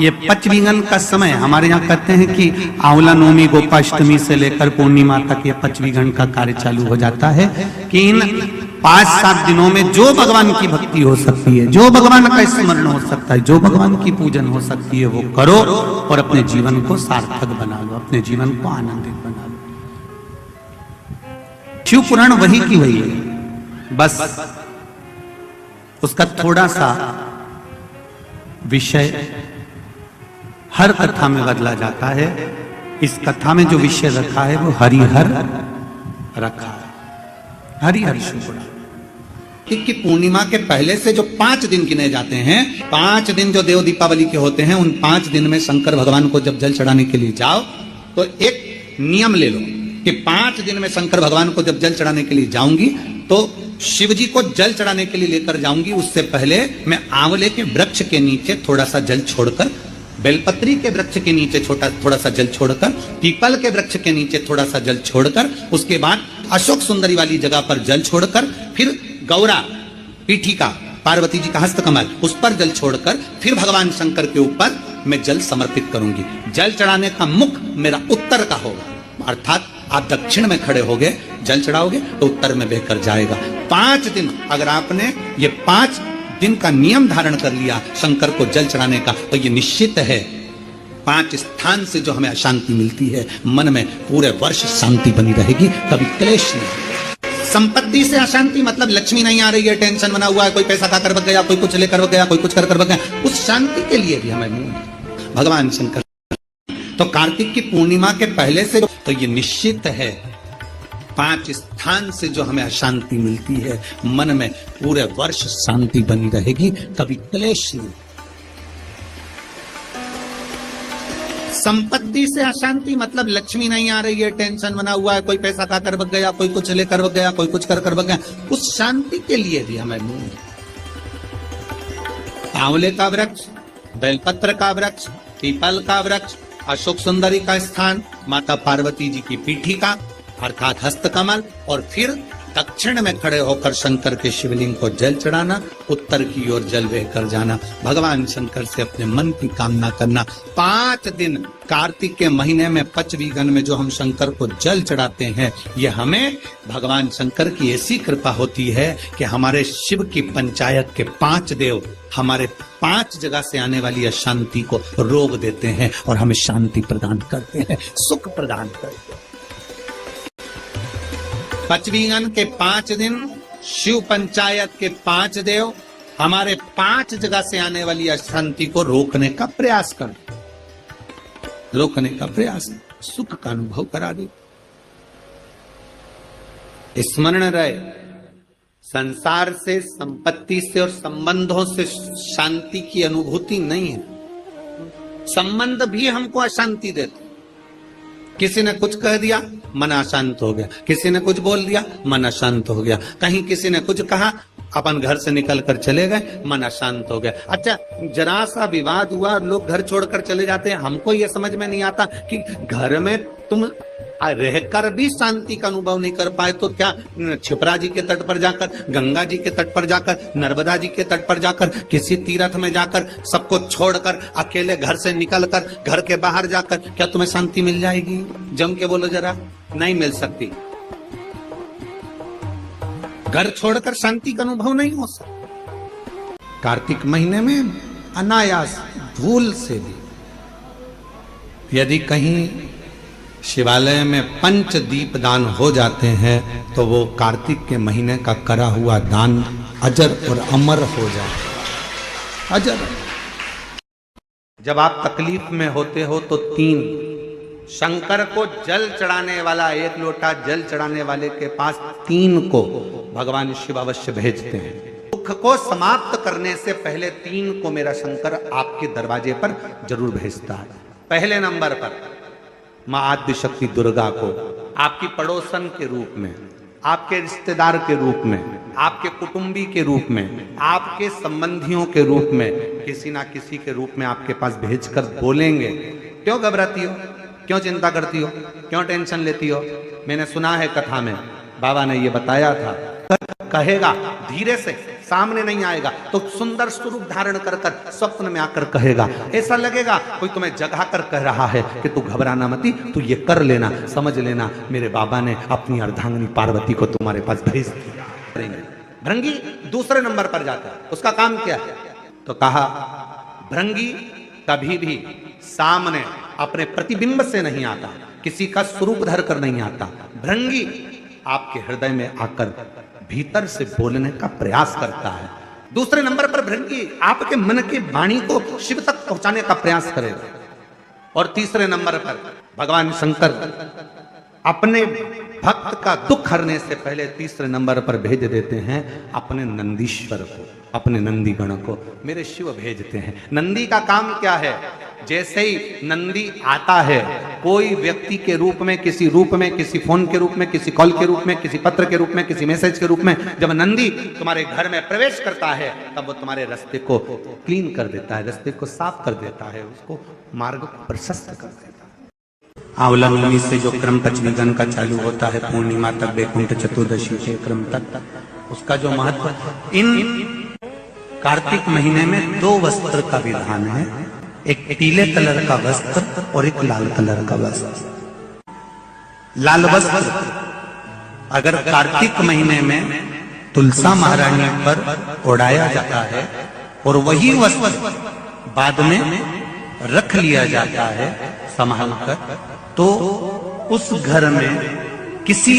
ये पचवीगन का समय हमारे यहाँ कहते हैं कि आंवला नवमी गोपाष्टमी से लेकर पूर्णिमा तक ये पचवीगन का कार्य चालू हो जाता है कि इन 5-7 दिनों में जो भगवान की भक्ति हो सकती है, जो भगवान का स्मरण हो सकता है, जो भगवान की पूजन हो सकती है वो करो और अपने जीवन को सार्थक बना लो, अपने जीवन को आनंदित बना लो। शिव पुराण वही की वही है, बस उसका थोड़ा सा विषय हर कथा में बदला जाता है। इस कथा में जो विषय रखा है वो हरिहर रखा है, हरिहर शिव पुराण की पूर्णिमा के पहले से जो 5 दिन गिने जाते हैं, 5 दिन जो देव दीपावली के होते हैं, उन 5 दिन में शंकर भगवान को जब जल चढ़ाने के लिए जाओ तो एक नियम ले लो कि 5 दिन में शंकर भगवान को जब जल चढ़ाने के लिए जाऊंगी तो शिव जी को जल चढ़ाने के लिए लेकर जाऊंगी, उससे पहले मैं आंवले के वृक्ष के नीचे थोड़ा सा जल छोड़कर, बेलपत्री के वृक्ष के नीचे थोड़ा सा जल छोड़कर, पीपल के वृक्ष के नीचे थोड़ा सा जल छोड़कर, उसके बाद अशोक सुंदरी वाली जगह पर जल छोड़कर, फिर गौरा पीठिका पार्वती जी का हस्तकमल उस पर जल छोड़कर, फिर भगवान शंकर के ऊपर मैं जल समर्पित करूंगी। जल चढ़ाने का मुख मेरा उत्तर का होगा, अर्थात आप दक्षिण में खड़े होगे, जल चढ़ाओगे तो उत्तर में बहकर जाएगा। 5 दिन अगर आपने ये 5 दिन का नियम धारण कर लिया शंकर को जल चढ़ाने का, तो ये निश्चित है 5 स्थान से जो हमें अशांति मिलती है, मन में पूरे वर्ष शांति बनी रहेगी, कभी क्लेश नहीं। संपत्ति से अशांति मतलब लक्ष्मी नहीं आ रही है, टेंशन बना हुआ है, कोई पैसा खाकर बग गया, कोई कुछ लेकर बग गया, कोई कुछ कर बग गया, उस शांति के लिए भी हमें भगवान शंकर। तो कार्तिक की पूर्णिमा के पहले से तो ये निश्चित है 5 स्थान से जो हमें अशांति मिलती है, मन में पूरे वर्ष शांति बनी रहेगी, कभी क्लेश नहीं। संपत्ति से अशांति मतलब लक्ष्मी नहीं आ रही है, टेंशन बना हुआ है, कोई पैसा खाकर बग गया, कोई कुछ लेकर बग गया, कोई कुछ कर बग गया, उस शांति के लिए भी हमें आंवले का वृक्ष, बेलपत्र का वृक्ष, पीपल का वृक्ष, अशोक सुंदरी का स्थान, माता पार्वती जी की पीठिका अर्थात हस्तकमल, और फिर दक्षिण में खड़े होकर शंकर के शिवलिंग को जल चढ़ाना, उत्तर की ओर जल बहकर जाना, भगवान शंकर से अपने मन की कामना करना। 5 दिन कार्तिक के महीने में पचवीगन में जो हम शंकर को जल चढ़ाते हैं, ये हमें भगवान शंकर की ऐसी कृपा होती है कि हमारे शिव की पंचायत के 5 देव हमारे 5 जगह से आने वाली अशांति को रोक देते हैं और हमें शांति प्रदान करते हैं, सुख प्रदान करते हैं। पचवीगन के 5 दिन शिव पंचायत के 5 देव हमारे 5 जगह से आने वाली अशांति को रोकने का प्रयास कर, रोकने का प्रयास, सुख का अनुभव करा दे। स्मरण रहे, संसार से, संपत्ति से और संबंधों से शांति की अनुभूति नहीं है। संबंध भी हमको अशांति देते। किसी ने कुछ कह दिया, मन अशांत हो गया, किसी ने कुछ बोल दिया, मन अशांत हो गया, कहीं किसी ने कुछ कहा, अपन घर से निकल कर चले गए, मन अशांत हो गया। अच्छा, जरा सा विवाद हुआ, लोग घर छोड़कर चले जाते हैं। हमको ये समझ में नहीं आता कि घर में तुम रहकर भी शांति का अनुभव नहीं कर पाए तो क्या क्षिप्रा जी के तट पर जाकर, गंगा जी के तट पर जाकर, नर्मदा जी के तट पर जाकर, किसी तीर्थ में जाकर, सबको छोड़कर अकेले घर से निकलकर, घर के बाहर जाकर क्या तुम्हें शांति मिल जाएगी? जम के बोलो जरा, नहीं मिल सकती। घर छोड़कर शांति का अनुभव नहीं हो सकता। कार्तिक महीने में अनायास भूल से भी यदि कहीं शिवालय में 5 दीप दान हो जाते हैं तो वो कार्तिक के महीने का करा हुआ दान अजर और अमर हो जाता है, अजर। जब आप तकलीफ में होते हो तो 3 शंकर को जल चढ़ाने वाला, 1 लोटा जल चढ़ाने वाले के पास 3 को भगवान शिव अवश्य भेजते हैं। दुख को समाप्त करने से पहले 3 को मेरा शंकर आपके दरवाजे पर जरूर भेजता है। पहले नंबर पर मां आद्य शक्ति दुर्गा को आपकी पड़ोसन के रूप में, आपके रिश्तेदार के रूप में, आपके कुटुंबी के रूप में, आपके संबंधियों के रूप में, किसी ना किसी के रूप में आपके पास भेजकर बोलेंगे, क्यों घबराती हो, क्यों चिंता करती हो, क्यों टेंशन लेती हो? मैंने सुना है कथा में, बाबा ने ये बताया था, कहेगा धीरे से सामने नहीं आएगा तो सुंदर स्वरूप धारण कर कर स्वप्न में आकर कहेगा। ऐसा लगेगा कोई तुम्हें जगा कर कह रहा है कि तू घबराना मती, तू ये कर लेना, समझ लेना मेरे बाबा ने अपनी अर्धांगिनी पार्वती को तुम्हारे पास भेज दिया। भृंगी दूसरे नंबर पर जाता है, उसका काम क्या है? तो कहा भृंगी कभी भी सामने अपने प्रतिबिंब से नहीं आता, किसी का स्वरूप धर कर नहीं आता। भृंगी आपके हृदय में आकर भीतर से बोलने का प्रयास करता है। दूसरे नंबर पर भृंगी आपके मन की वाणी को शिव तक पहुंचाने का प्रयास करेगा। और तीसरे नंबर पर भगवान शंकर अपने भक्त का दुख हरने से पहले तीसरे नंबर पर भेज देते हैं अपने नंदीश्वर को, अपने नंदी गण को मेरे शिव भेजते हैं। नंदी का काम क्या है? जैसे ही नंदी आता है, कोई व्यक्ति के रूप में, किसी रूप में, किसी फोन के रूप में, किसी कॉल के रूप में, किसी पत्र के रूप में, किसी मैसेज के रूप में, जब नंदी तुम्हारे घर में प्रवेश करता है तब वो तुम्हारे रास्ते को क्लीन कर देता है, रास्ते को साफ कर देता है, उसको मार्ग को प्रशस्त कर देता है। आंवला नवमी से जो क्रम पंचमीगण का चालू होता है पूर्णिमा तक, वैकुंठ चतुर्दशी के क्रम तक, उसका जो महत्व, इन कार्तिक महीने में दो वस्त्र का विधान है, एक पीले कलर का वस्त्र और एक लाल कलर का वस्त्र। लाल वस्त्र अगर कार्तिक महीने में तुलसा महारानी पर ओढ़ाया जाता है और वही वस्त्र बाद में रख लिया जाता है संभाल कर, तो उस घर में किसी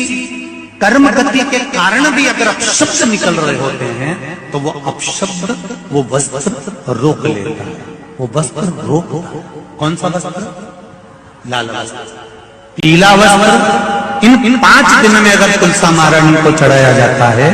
कर्म गति के कारण भी अगर अपशब्द निकल रहे होते हैं तो वो अपशब्द वो वस्त्र रोक लेता है। वो वस्त्र रोक, कौन सा वस्त्र? लाल वस्त्र, पीला वस्त्र। इन 5 दिन में अगर तुलसा महारानी को चढ़ाया जाता है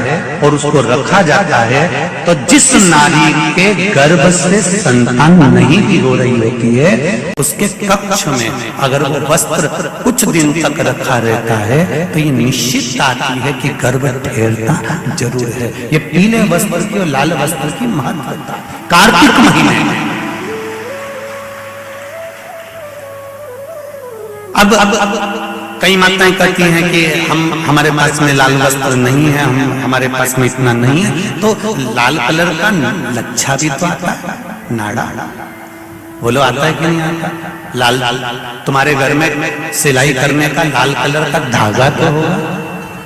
और उसको रखा जाता है तो जिस नारी के गर्भ से संतान नहीं भी हो रही होती है उसके कक्ष में अगर वो वस्त्र कुछ दिन तक रखा रहता है तो ये निश्चित आती है कि गर्भ ठहरता जरूर है। ये पीले वस्त्र की और लाल वस्त्र की महत्वता कार्तिक महीने में। अब कई माताएं कहती हैं कि हमारे पास में लाल वस्त्र नहीं है, हमारे पास में इतना नहीं है, तो लाल कलर का लच्छा भी तो आता है, नाड़ा, बोलो आता है कि नहीं आता? लाल तुम्हारे घर में सिलाई करने का लाल कलर का धागा तो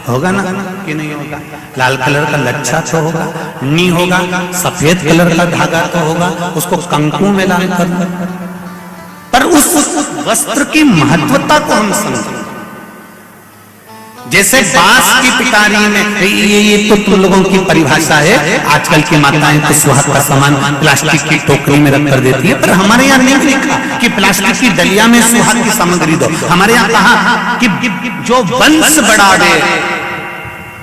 होगा ना कि नहीं होगा? लाल कलर का लच्छा तो होगा, नहीं होगा सफेद कलर का धागा तो होगा, उसको कंकु में लाल कर। पर उस वस्त्र की महत्वता को हम समझें। जैसे बांस की पिटारी में, ये तो तुम लोगों की परिभाषा है, आजकल की माताएं तो सुहाग का सामान प्लास्टिक की टोकरी में रख कर देती है, पर हमारे यहाँ नहीं लिखा कि प्लास्टिक की डलिया में सुहाग की सामग्री दो। हमारे यहाँ कहा कि जो वंश बढ़ावे,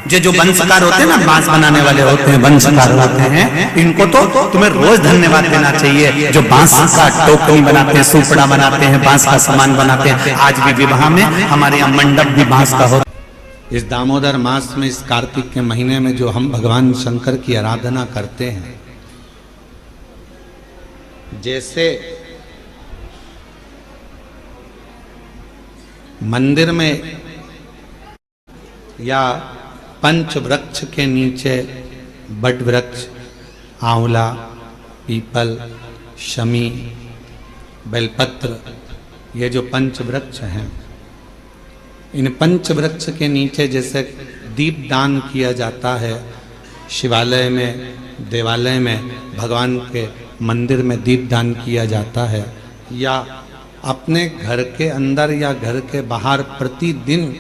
जो वंशकार होते हैं ना, बांस बनाने वाले होते हैं, वंशकार होते हैं, इनको तो तुम्हें रोज धन्यवाद देना चाहिए। जो बांस का टोकरी बनाते हैं, सुपड़ा बनाते हैं, बांस का सामान बनाते हैं। आज भी विवाह में हमारे यहाँ मंडप भी बांस का होता है। इस दामोदर मास में, इस कार्तिक के महीने में जो हम भगवान शंकर की आराधना करते हैं, जैसे मंदिर में या पंच वृक्ष के नीचे बट वृक्ष, आंवला, पीपल, शमी, बेलपत्र, ये जो पंच वृक्ष हैं, इन पंच वृक्ष के नीचे जैसे दीप दान किया जाता है, शिवालय में, देवालय में, भगवान के मंदिर में दीप दान किया जाता है, या अपने घर के अंदर या घर के बाहर प्रतिदिन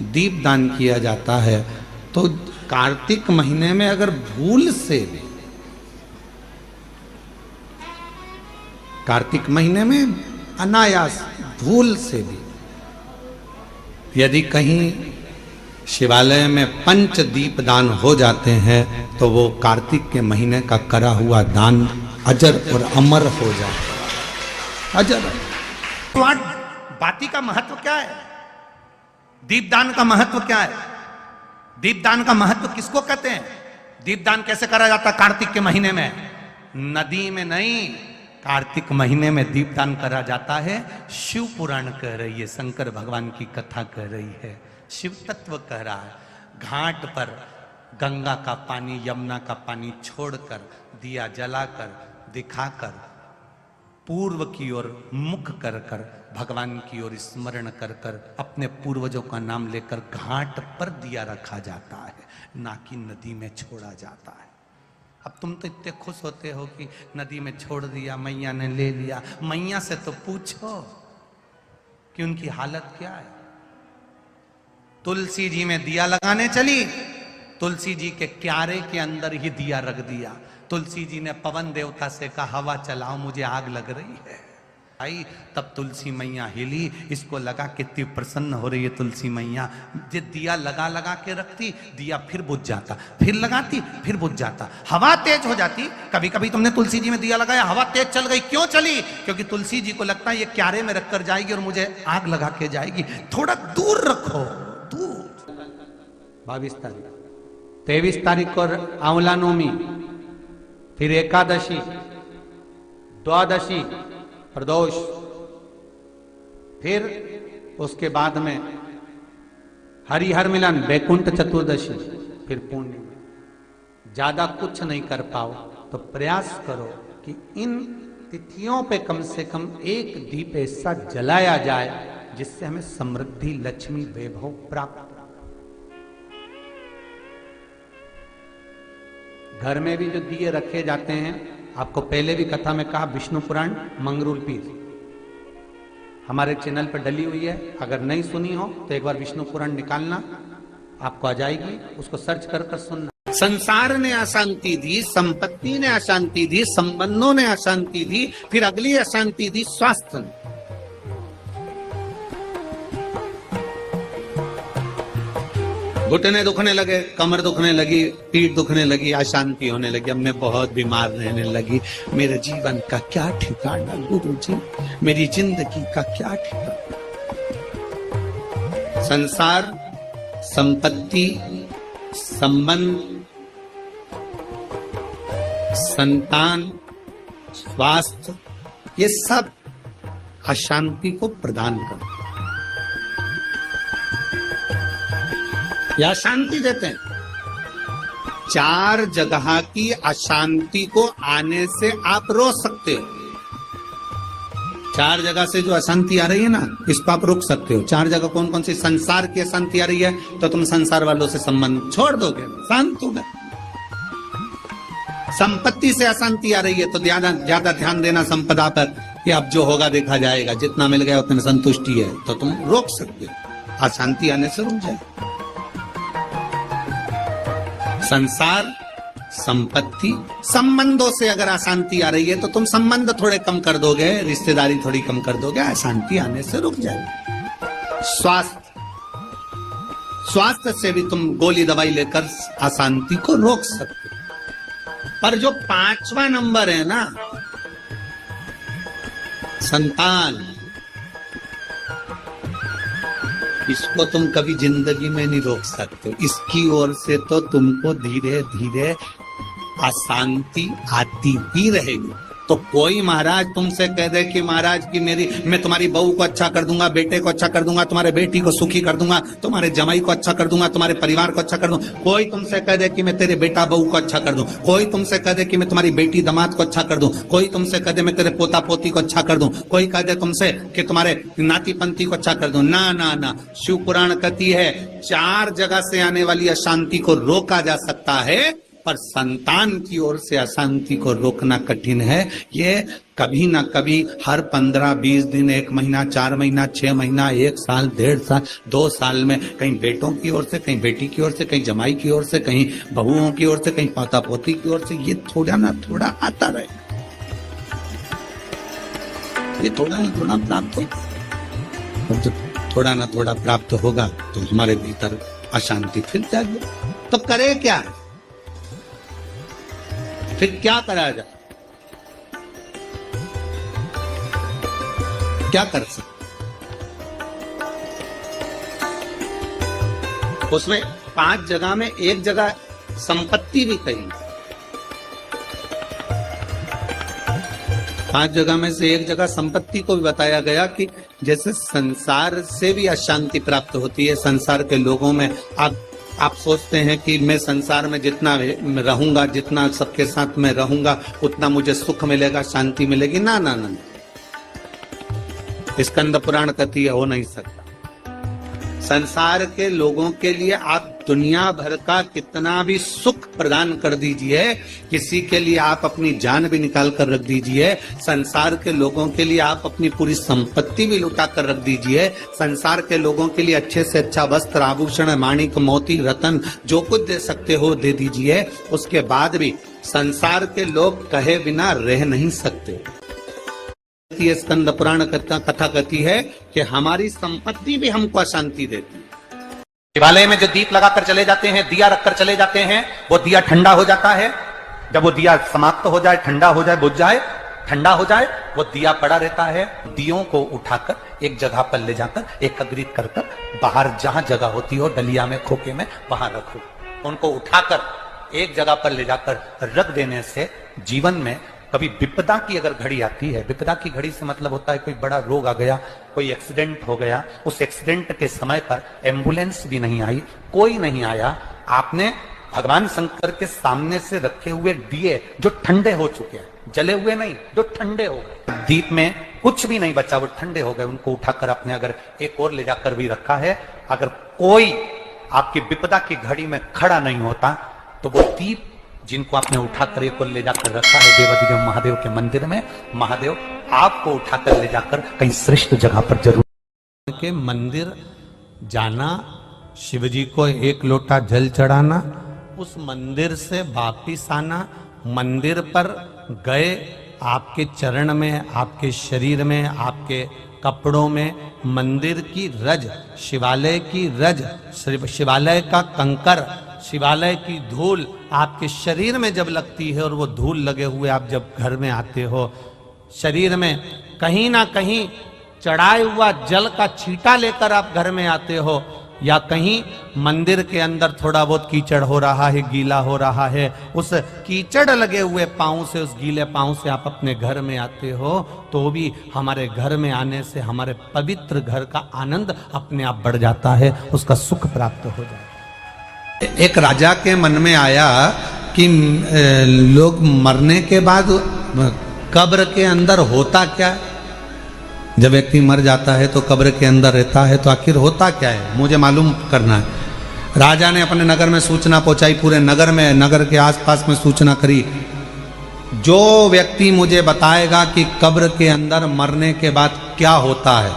दीप दान किया जाता है, तो कार्तिक महीने में अगर भूल से भी, कार्तिक महीने में अनायास भूल से भी यदि कहीं शिवालय में पंच दीप दान हो जाते हैं तो वो कार्तिक के महीने का करा हुआ दान अजर और अमर हो जाता है, अजर। बाती का महत्व क्या है? दीपदान का महत्व क्या है? दीपदान का महत्व किसको कहते हैं? दीपदान कैसे करा जाता है कार्तिक के महीने में? नदी में नहीं, कार्तिक महीने में दीपदान करा जाता है। शिव पुराण कह रही है, शंकर भगवान की कथा कह रही है, शिव तत्व कह रहा है। घाट पर गंगा का पानी, यमुना का पानी छोड़कर, दिया जलाकर, दिखाकर, पूर्व की ओर मुख कर कर, भगवान की ओर स्मरण कर कर, अपने पूर्वजों का नाम लेकर घाट पर दिया रखा जाता है, ना कि नदी में छोड़ा जाता है। अब तुम तो इतने खुश होते हो कि नदी में छोड़ दिया, मैया ने ले लिया। मैया से तो पूछो कि उनकी हालत क्या है। तुलसी जी में दिया लगाने चली, तुलसी जी के क्यारे के अंदर ही दिया रख दिया। तुलसी जी ने पवन देवता से कहा हवा चलाओ, मुझे आग लग रही है। आई तब तुलसी मैया हिली, इसको लगा कितनी प्रसन्न हो रही है तुलसी मैया। ये दिया लगा लगा के रखती, दिया फिर बुझ जाता, फिर लगाती, फिर बुझ जाता, हवा तेज हो जाती। कभी कभी तुमने तुलसी जी में दिया लगाया, हवा तेज चल गई, क्यों चली? क्योंकि तुलसी जी को लगता है ये क्यारे में रखकर जाएगी और मुझे आग लगा के जाएगी, थोड़ा दूर रखो, दूर। 22 तारीख, 23 तारीख को आंवला नवमी, फिर एकादशी, द्वादशी, प्रदोष, फिर उसके बाद में हरिहर मिलन, बैकुंठ चतुर्दशी, फिर पूर्णिमा। ज्यादा कुछ नहीं कर पाओ तो प्रयास करो कि इन तिथियों पे कम से कम एक दीप ऐसा जलाया जाए जिससे हमें समृद्धि, लक्ष्मी, वैभव प्राप्त हो। घर में भी जो दिए रखे जाते हैं, आपको पहले भी कथा में कहा, विष्णु पुराण मंगरूल पीर हमारे चैनल पर डली हुई है। अगर नहीं सुनी हो तो एक बार विष्णु पुराण निकालना, आपको आ जाएगी, उसको सर्च कर कर सुनना। संसार ने अशांति दी, संपत्ति ने अशांति दी, संबंधों ने अशांति दी, फिर अगली अशांति दी स्वास्थ्य ने। घुटने दुखने लगे, कमर दुखने लगी, पीठ दुखने लगी, अशांति होने लगी, अब मैं बहुत बीमार रहने लगी, मेरे जीवन का क्या ठिकाना गुरु जी, मेरी जिंदगी का क्या ठिकाना। संसार, संपत्ति, संबंध, संतान, स्वास्थ्य, ये सब अशांति को प्रदान करते, या शांति देते हैं। 4 जगह की अशांति को आने से आप रोक सकते हो। 4 जगह से जो अशांति आ रही है ना, इसको आप रोक सकते हो। 4 जगह कौन कौन सी? संसार की अशांति आ रही है तो तुम संसार वालों से संबंध छोड़ दोगे, शांत हो गए। संपत्ति से अशांति आ रही है तो ज्यादा ध्यान देना संपदा पर, कि अब जो होगा देखा जाएगा, जितना मिल गया उतने संतुष्टि है, तो तुम रोक सकते हो, अशांति आने से रुक जाए। संसार, संपत्ति, संबंधों से अगर अशांति आ रही है तो तुम संबंध थोड़े कम कर दोगे, रिश्तेदारी थोड़ी कम कर दोगे, अशांति आने से रुक जाएगी। स्वास्थ्य, स्वास्थ्य से भी तुम गोली दवाई लेकर अशांति को रोक सकते हो। पर जो 5वां नंबर है ना, संतान, इसको तुम कभी जिंदगी में नहीं रोक सकते। इसकी ओर से तो तुमको धीरे धीरे अशांति आती ही रहेगी। तो कोई महाराज तुमसे कह दे कि महाराज की मैं तुम्हारी बहू को अच्छा कर दूंगा, बेटे को अच्छा कर दूंगा, तुम्हारे बेटी को सुखी कर दूंगा, तुम्हारे जमाई को अच्छा कर दूंगा, तुम्हारे परिवार को अच्छा कर दूंगा। कोई तुमसे कह दे कि मैं तेरे बेटा बहू को अच्छा कर दूं, कोई तुमसे कह दे कि मैं तुम्हारी बेटी दामाद को अच्छा कर दूं, कोई तुमसे कह दे मैं तेरे पोता पोती को अच्छा कर दूं, कोई कह दे तुमसे कि तुम्हारे नाती पंथी को अच्छा कर दूं। ना ना ना, शिव पुराण कहती है 4 जगह से आने वाली अशांति को रोका जा सकता है, पर संतान की ओर से अशांति को रोकना कठिन है। ये कभी ना कभी हर 15-20 दिन, 1 महीना, 4 महीना, 6 महीना, 1 साल, 1.5 साल, 2 साल में कहीं बेटों की ओर से, कहीं बेटी की ओर से, कहीं जमाई की ओर से, कहीं बहुओं की ओर से, कहीं पोता पोती की ओर से, ये थोड़ा ना थोड़ा आता रहेगा। ये थोड़ा ना थोड़ा प्राप्त होगा। जब थोड़ा ना थोड़ा प्राप्त होगा तो हमारे भीतर अशांति फिर जाएगी। तो करे क्या? फिर क्या करा जाए? क्या कर सकते? उसमें 5 जगह में एक जगह संपत्ति भी कही, 5 जगह में से एक जगह संपत्ति को भी बताया गया कि जैसे संसार से भी अशांति प्राप्त होती है, संसार के लोगों में आप आप सोचते हैं कि मैं संसार में जितना रहूंगा, जितना सबके साथ में रहूंगा, उतना मुझे सुख मिलेगा, शांति मिलेगी। ना ना ना, स्कंद पुराण कहती है हो नहीं सकता। संसार के लोगों के लिए आप दुनिया भर का कितना भी सुख प्रदान कर दीजिए, किसी के लिए आप अपनी जान भी निकाल कर रख दीजिए, संसार के लोगों के लिए आप अपनी पूरी संपत्ति भी लुटा कर रख दीजिए, संसार के लोगों के लिए अच्छे से अच्छा वस्त्र, आभूषण, माणिक, मोती, रतन जो कुछ दे सकते हो दे दीजिए, उसके बाद भी संसार के लोग कहे बिना रह नहीं सकते। ये स्कंद पुराण कथा कहती है कि हमारी संपत्ति भी हमको अशांति देती है। शिवालय में जो दीप लगाकर चले जाते हैं, दिया रखकर चले जाते हैं, वो दिया ठंडा हो जाता है। जब वो दिया समाप्त हो जाए, ठंडा हो जाए, बुझ जाए, ठंडा हो जाए, वो दिया पड़ा रहता है। दियों को उठाकर एक जगह पर ले जाकर एकत्रित कर बाहर जहां जगह होती हो डलिया में, खोखे में, वहां रखो। उनको उठाकर एक जगह पर ले जाकर रख देने से जीवन में कभी विपदा की अगर घड़ी आती है, विपदा की घड़ी से मतलब होता है कोई बड़ा रोग आ गया, कोई एक्सीडेंट हो गया, उस एक्सीडेंट के समय पर एम्बुलेंस भी नहीं आई, कोई नहीं आया, आपने भगवान शंकर के सामने से रखे हुए दिए जो ठंडे हो चुके हैं, जले हुए नहीं, जो ठंडे हो गए, दीप में कुछ भी नहीं बचा, वो ठंडे हो गए, उनको उठाकर आपने अगर एक और ले जाकर भी रखा है, अगर कोई आपकी विपदा की घड़ी में खड़ा नहीं होता तो वो दीप जिनको आपने उठाकर एक और ले जाकर रखा है देवाधिदेव महादेव के मंदिर में, महादेव आपको उठाकर ले जाकर कहीं श्रेष्ठ जगह पर जरूर के मंदिर जाना, शिवजी को एक लोटा जल चढ़ाना, उस मंदिर से वापिस आना, मंदिर पर गए, आपके चरण में, आपके शरीर में, आपके कपड़ों में मंदिर की रज, शिवालय की रज, शिवालय का कंकर, शिवालय की धूल आपके शरीर में जब लगती है और वो धूल लगे हुए आप जब घर में आते हो, शरीर में कहीं ना कहीं चढ़ाए हुआ जल का छींटा लेकर आप घर में आते हो, या कहीं मंदिर के अंदर थोड़ा बहुत कीचड़ हो रहा है, गीला हो रहा है, उस कीचड़ लगे हुए पांव से, उस गीले पांव से आप अपने घर में आते हो, तो भी हमारे घर में आने से हमारे पवित्र घर का आनंद अपने आप बढ़ जाता है, उसका सुख प्राप्त हो जाता है। एक राजा के मन में आया कि लोग मरने के बाद कब्र के अंदर होता क्या है। जब व्यक्ति मर जाता है तो कब्र के अंदर रहता है, तो आखिर होता क्या है, मुझे मालूम करना है। राजा ने अपने नगर में सूचना पहुंचाई, पूरे नगर में, नगर के आसपास में सूचना करी, जो व्यक्ति मुझे बताएगा कि कब्र के अंदर मरने के बाद क्या होता है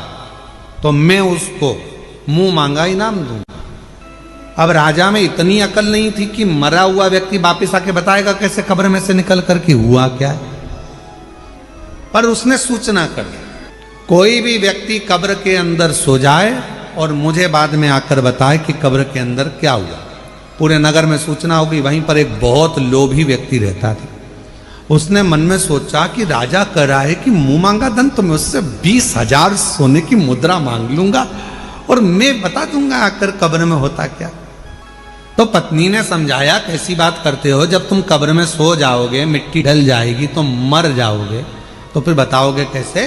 तो मैं उसको मुंह मांगा इनाम दूंगा। अब राजा में इतनी अकल नहीं थी कि मरा हुआ व्यक्ति वापिस आके बताएगा कैसे कब्र में से निकल करके हुआ क्या है, पर उसने सूचना कर दी, कोई भी व्यक्ति कब्र के अंदर सो जाए और मुझे बाद में आकर बताए कि कब्र के अंदर क्या हुआ। पूरे नगर में सूचना होगी। वहीं पर एक बहुत लोभी व्यक्ति रहता था, उसने मन में सोचा कि राजा कह रहा है कि मुंह मांगा धन, तो मैं उससे 20,000 सोने की मुद्रा मांग लूंगा और मैं बता दूंगा आकर कब्र में होता क्या। तो पत्नी ने समझाया, कैसी बात करते हो, जब तुम कब्र में सो जाओगे, मिट्टी ढल जाएगी तो मर जाओगे, तो फिर बताओगे कैसे।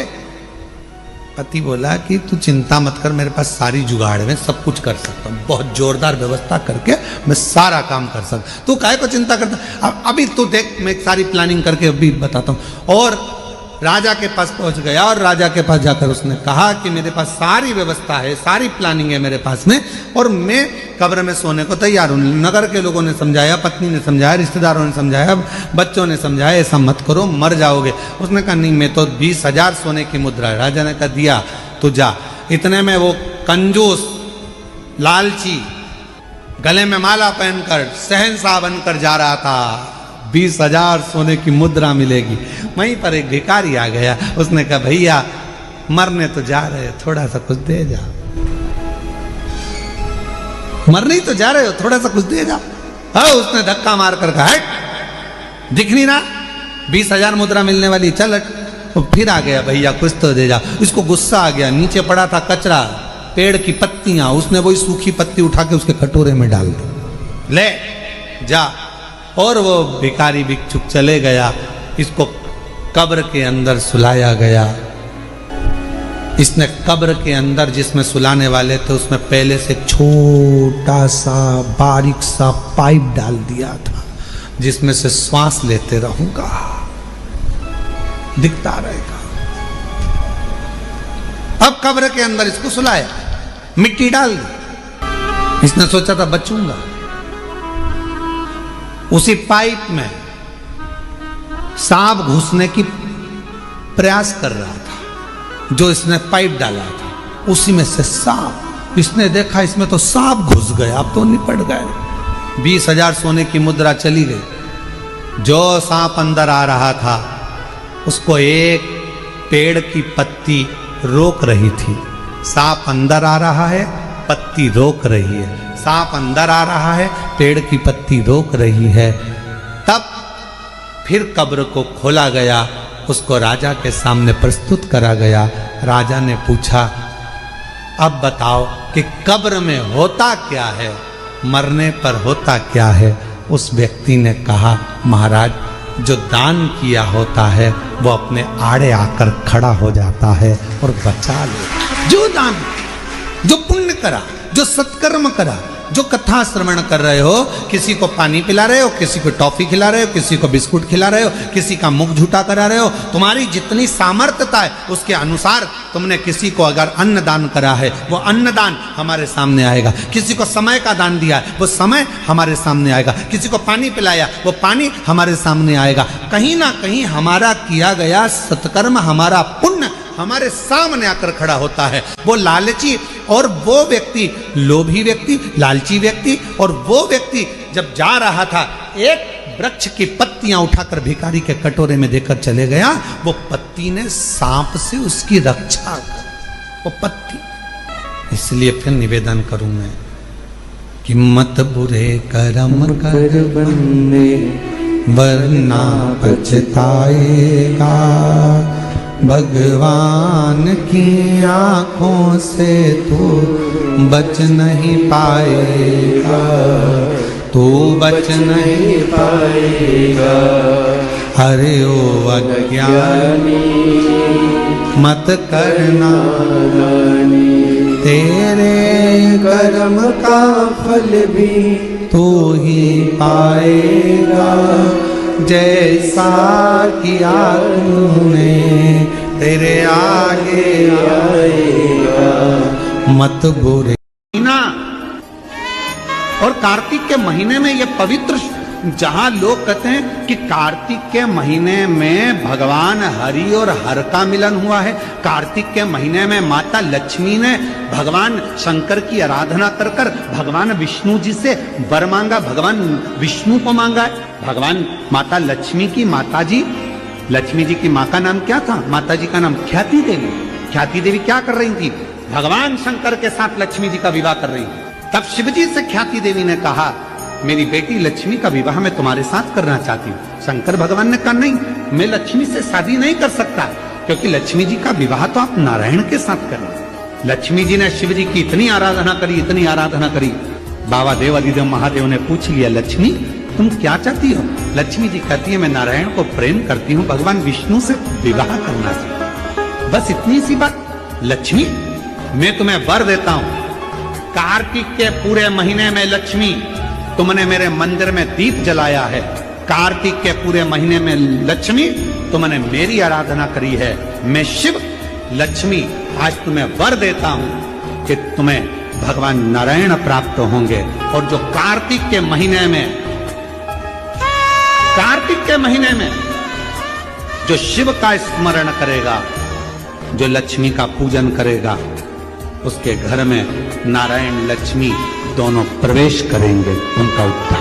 पति बोला कि तू चिंता मत कर, मेरे पास सारी जुगाड़ में सब कुछ कर सकता हूँ, बहुत जोरदार व्यवस्था करके मैं सारा काम कर सकता। तू काहे को चिंता करता, अभी तू देख, मैं सारी प्लानिंग करके अभी बताता हूँ। और राजा के पास पहुंच गया और राजा के पास जाकर उसने कहा कि मेरे पास सारी व्यवस्था है, सारी प्लानिंग है मेरे पास में, और मैं कब्र में सोने को तैयार हूँ। नगर के लोगों ने समझाया, पत्नी ने समझाया, रिश्तेदारों ने समझाया, बच्चों ने समझाया, ऐसा मत करो, मर जाओगे। उसने कहा नहीं, मैं तो 20,000 सोने की मुद्रा है। राजा ने कहा दिया, तो जा। इतने में वो कंजूस, लालची, गले में माला पहनकर शहंशाह बनकर जा रहा था, 20,000 सोने की मुद्रा मिलेगी। वहीं पर एक भिखारी आ गया, उसने कहा भैया मरने तो जा रहे हो, थोड़ा सा कुछ दे जाओ, मरने ही तो जा रहे हो, थोड़ा सा कुछ दे जाओ। हाँ, उसने धक्का मार कर कहा हट, दिख नहीं रहा 20,000 मुद्रा मिलने वाली, चल हट। तो फिर आ गया, भैया कुछ तो दे जाओ। इसको गुस्सा आ गया, नीचे पड़ा था कचरा, पेड़ की पत्तियां, उसने वही सूखी पत्ती उठा के उसके कटोरे में डाल दी, ले जा। और वो भिखारी भिक्षुक चले गया, इसको कब्र के अंदर सुलाया गया। इसने कब्र के अंदर जिसमें सुलाने वाले थे उसमें पहले से छोटा सा बारीक सा पाइप डाल दिया था, जिसमें से श्वास लेते रहूंगा, दिखता रहेगा। अब कब्र के अंदर इसको सुलाया, मिट्टी डाल दी। इसने सोचा था बचूंगा। उसी पाइप में सांप घुसने की प्रयास कर रहा था, जो इसने पाइप डाला था उसी में से सांप। इसने देखा इसमें तो सांप घुस गए, अब तो निपट गए। 20,000 सोने की मुद्रा चली गई। जो सांप अंदर आ रहा था उसको एक पेड़ की पत्ती रोक रही थी। सांप अंदर आ रहा है, पत्ती रोक रही है। सांप अंदर आ रहा है, पेड़ की पत्ती रोक रही है। तब फिर कब्र को खोला गया, उसको राजा के सामने प्रस्तुत करा गया। राजा ने पूछा, अब बताओ कि कब्र में होता क्या है, मरने पर होता क्या है? उस व्यक्ति ने कहा, महाराज, जो दान किया होता है वो अपने आड़े आकर खड़ा हो जाता है और बचा ले। जो दान, जो पुण्य करा, जो सत्कर्म करा, जो कथा श्रवण कर रहे हो, किसी को पानी पिला रहे हो, किसी को टॉफी खिला रहे हो, किसी को बिस्कुट खिला रहे हो, किसी का मुख झूठा करा रहे हो, तुम्हारी जितनी सामर्थ्यता है उसके अनुसार तुमने किसी को अगर अन्न दान करा है वो अन्न दान हमारे सामने आएगा। किसी को समय का दान दिया है वो समय हमारे सामने आएगा। किसी को पानी पिलाया वो पानी हमारे सामने आएगा। कहीं ना कहीं हमारा किया गया सत्कर्म, हमारा पुण्य हमारे सामने आकर खड़ा होता है। वो लालची और वो व्यक्ति, लोभी व्यक्ति, लालची व्यक्ति और वो व्यक्ति जब जा रहा था, एक वृक्ष की पत्तियां उठाकर भिखारी के कटोरे में देकर चले गया। वो पत्ती ने सांप से उसकी रक्षा कर, वो पत्ती। इसलिए फिर निवेदन करूं मैं कि मत बुरे कर्म कर बंदे वरना पछताएगा। भगवान की आंखों से तू बच नहीं पाएगा, तू बच नहीं पाएगा। अरे ओ अज्ञानी मत करना, तेरे कर्म का फल भी तू ही पाएगा। जैसा किया तूने तेरे आगे आएगा। मत बुरे ना। और कार्तिक के महीने में ये पवित्र, जहां लोग कहते हैं कि कार्तिक के महीने में भगवान हरि और हर का मिलन हुआ है। कार्तिक के महीने में माता लक्ष्मी ने भगवान शंकर की आराधना कर कर भगवान विष्णु जी से वर मांगा, भगवान विष्णु को मांगा है। भगवान माता लक्ष्मी की माता जी, लक्ष्मी जी की माँ का नाम क्या था? माता जी का नाम ख्याति देवी। ख्याति देवी क्या कर रही थी? भगवान शंकर के साथ लक्ष्मी जी का विवाह कर रही थी। तब शिव जी से ख्याति देवी ने कहा, मेरी बेटी लक्ष्मी का विवाह मैं तुम्हारे साथ करना चाहती हूँ। शंकर भगवान ने कहा, नहीं, मैं लक्ष्मी से शादी नहीं कर सकता, क्योंकि लक्ष्मी जी का विवाह तो आप नारायण के साथ करना। लक्ष्मी जी ने शिव जी की इतनी आराधना करी, इतनी आराधना करी। बाबा देव अधिदेव महादेव ने पूछ लिया, लक्ष्मी तुम क्या चाहती हो? लक्ष्मी जी कहती है, मैं नारायण को प्रेम करती हूँ, भगवान विष्णु से विवाह करना चाहती। बस इतनी सी बात। लक्ष्मी, मैं तुम्हें वर देता हूँ, कार्तिक के पूरे महीने में लक्ष्मी तुमने मेरे मंदिर में दीप जलाया है। कार्तिक के पूरे महीने में लक्ष्मी तुमने मेरी आराधना करी है। मैं शिव लक्ष्मी आज तुम्हें वर देता हूं कि तुम्हें भगवान नारायण प्राप्त होंगे। और जो कार्तिक के महीने में जो शिव का स्मरण करेगा, जो लक्ष्मी का पूजन करेगा, उसके घर में नारायण लक्ष्मी दोनों प्रवेश करेंगे, उनका उद्धार